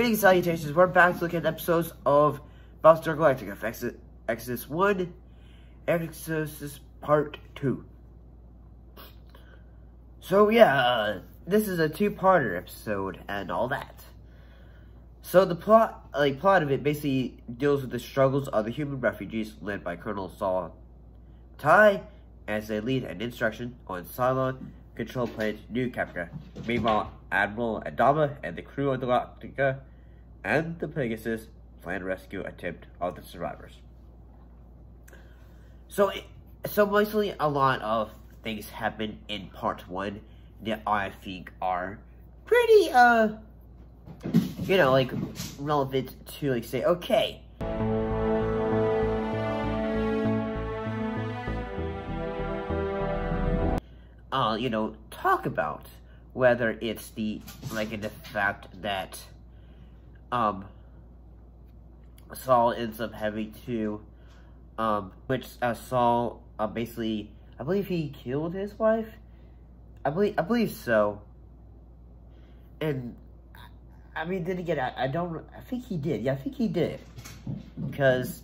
Greetings, salutations. We're back to look at episodes of Battlestar Galactica, Exodus 1, Exodus Part 2. So yeah, this is a two-parter episode and all that. So the plot of it basically deals with the struggles of the human refugees led by Colonel Saul Tai as they lead an instruction on Cylon control planet New Caprica. Meanwhile, Admiral Adama and the crew of the Galactica and the Pegasus plan rescue attempt of the survivors. So mostly a lot of things happen in part 1 that I think are pretty, relevant to, say, okay. Talk about whether it's the fact that, Saul ends up having to, Saul, basically, I believe he killed his wife? I believe so. And, I mean, then again, I think he did. Yeah, I think he did. Because,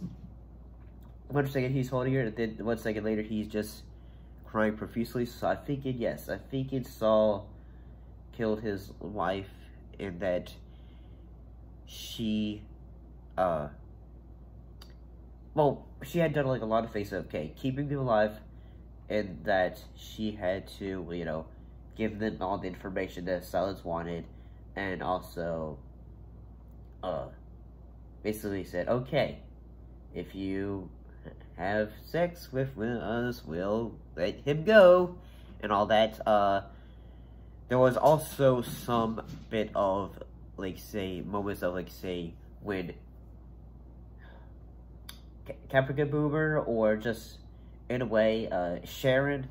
1 second he's holding her, and then 1 second later he's just crying profusely. So I think yes. I think Saul killed his wife, and that she, she had done, a lot of things, keeping them alive, and that she had to, give them all the information that Cylons wanted, and also, basically said, okay, if you have sex with us, we'll let him go, and all that. There was also some bit of, moments of, when Caprica Boomer, or just, in a way, Sharon,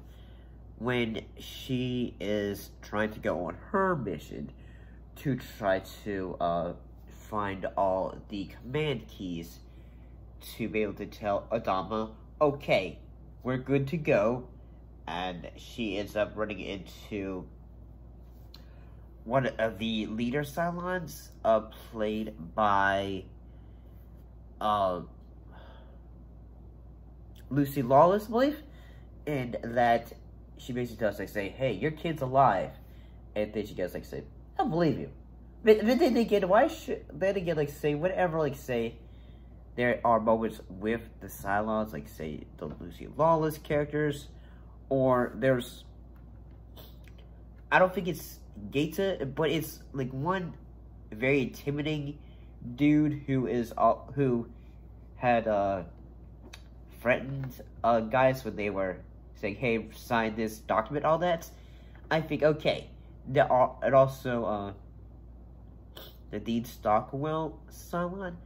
when she is trying to go on her mission to try to, find all the command keys to be able to tell Adama, okay, we're good to go, and she ends up running into one of the leader Cylons, played by, Lucy Lawless, I believe, and that she basically does, hey, your kid's alive, and then she goes, say, I believe you. But then again, whenever, there are moments with the Cylons, say, the Lucy Lawless characters, or there's, I don't think it's Gaeta, but it's, one very intimidating dude who had, threatened, guys when they were saying, hey, sign this document, all that. I think, okay, and also, the Dean Stockwell Cylon,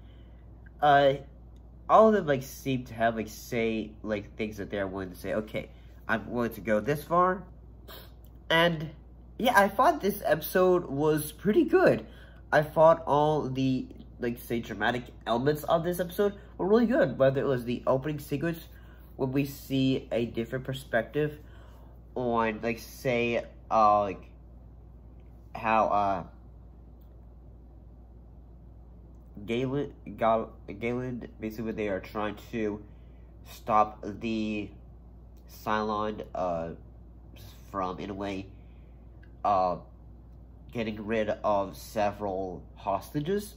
all of them, seem to have, say, things that they're willing to say, okay, I'm willing to go this far. And, yeah, I thought this episode was pretty good. I thought all the, say, dramatic elements of this episode were really good. Whether it was the opening sequence, when we see a different perspective on, say, how, Galen, basically, when they are trying to stop the Cylon, from, in a way, getting rid of several hostages.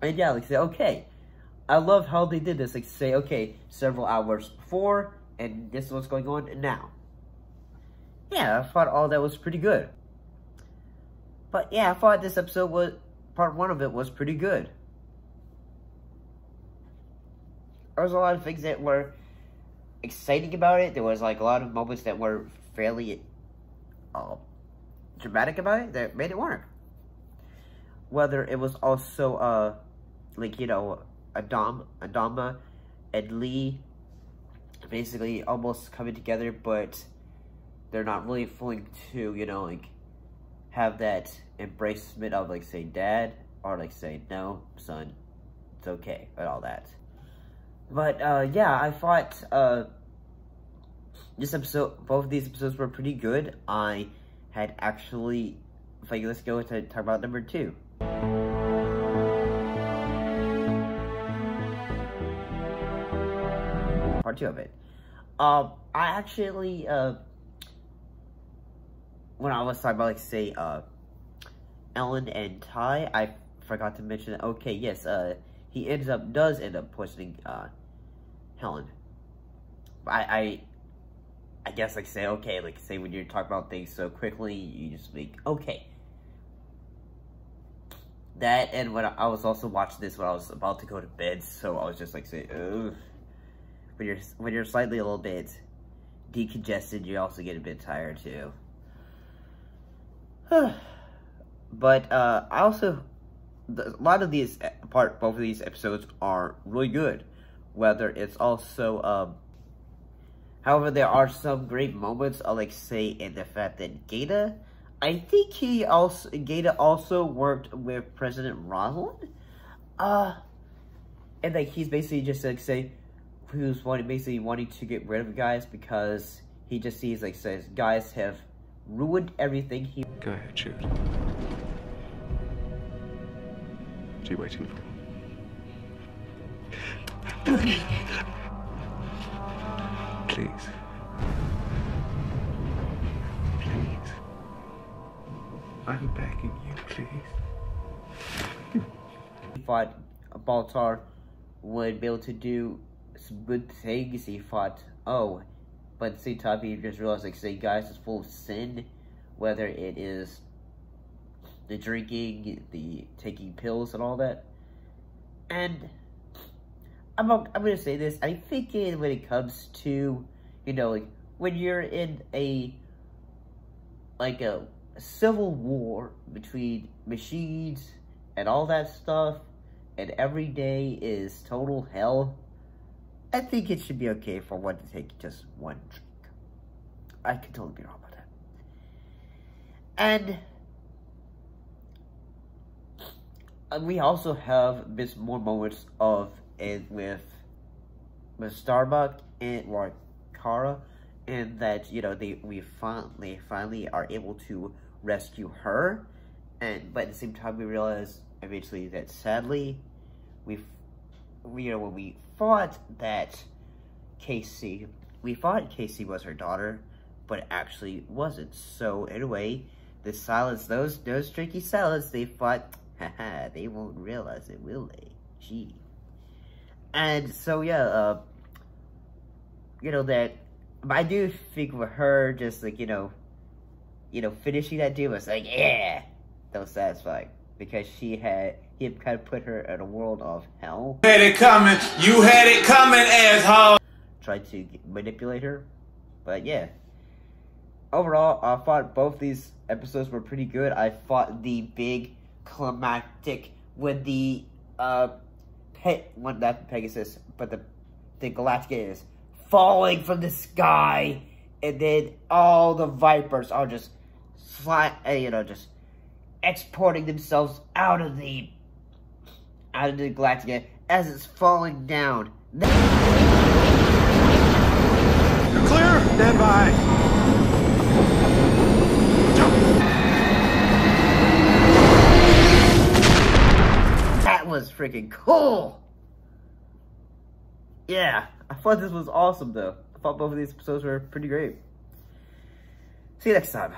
And yeah, say, okay, I love how they did this. Say, okay, several hours before, and this is what's going on now. Yeah, I thought all that was pretty good. But yeah, I thought this episode part 1 of it was pretty good. There was a lot of things that were exciting about it. There was, a lot of moments that were fairly, dramatic about it that made it work. Whether it was also, Adama and Lee basically almost coming together, but they're not really willing to, have that embracement of, say, dad, or, say, no, son, it's okay, and all that. But, yeah, I thought, both of these episodes were pretty good. I had actually, let's go to talk about number 2. part 2 of it. I actually, when I was talking about, like, say, Ellen and Ty, I forgot to mention that, okay, yes, he does end up poisoning, Helen. I guess, like, say, okay, like, say, when you're talking about things so quickly, you just think, okay. That, and when I was also watching this when I was about to go to bed, so I was just, like, saying, ugh. When you're slightly a little bit decongested, you also get a bit tired, too. But, I also, a lot of these, both of these episodes are really good. Whether it's also, however, there are some great moments, like, say, in the fact that Gaeta, I think Gaeta also worked with President Rosalind, and, like, he's basically just, like, say, who's basically wanting to get rid of guys because he just sees, like, says, guys have ruined everything he... Go ahead, shoot. What are you waiting for? Please. Please. I'm begging you, please. He thought Baltar would be able to do some good things. He thought, oh, but at the same time, he just realized, like, say, guys is full of sin, whether it is the drinking, the taking pills, and all that. And I'm gonna say this, I think when it comes to, you know, like, when you're in a civil war between machines and all that stuff, and every day is total hell, I think it should be okay for one to take just one drink. I could totally be wrong about that. And we also have more moments with Starbuck and Kara, and that, you know, they finally are able to rescue her, but at the same time we realize eventually that sadly when we thought that Casey was her daughter, but it actually wasn't. So anyway, the cylons, those tricky cylons, they thought, haha, they won't realize it, will they? Gee. And so yeah, you know, that I do think with her just, like, you know, finishing that deal was like, yeah, that was satisfying, because he had kind of put her in a world of hell. You had it coming, asshole. Tried to manipulate her, but yeah. Overall, I thought both these episodes were pretty good. I thought the big climactic with the not Pegasus, but the Galactica is falling from the sky, and then all the Vipers are just just exporting themselves out of the Galactica as it's falling down. You're clear. Stand by. That was freaking cool. Yeah, I thought this was awesome though. I thought both of these episodes were pretty great. See you next time.